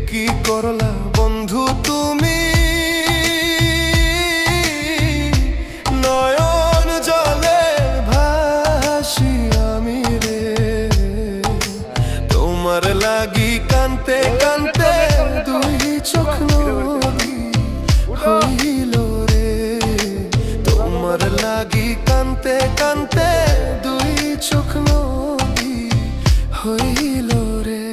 কি করলা বন্ধু তুমি, নয়ন জলে ভাসি আমি রে, তোমার লাগি কানতে কানতে দুই চোখ নদী হইল রে, তোমার লাগি কানতে কানতে দুই চোখ নদী হইল রে।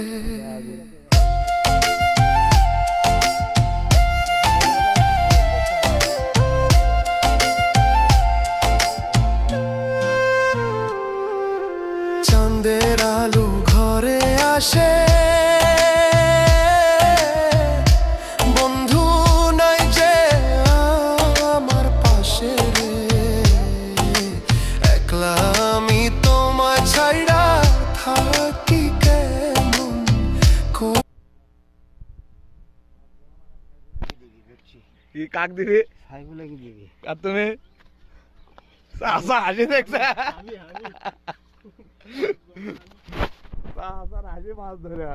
চাঁদের আলো ঘরে আসে, বন্ধু নাই যে আমার পাশে রে, একলা আমি তোমায় ছাইড়া থাকি কেমন। কি কাক দিবি? সাইফুলে কি দিবি? আর তুমি চাচা হাসি দেখছে, চাচা হাসি মাছ ধরে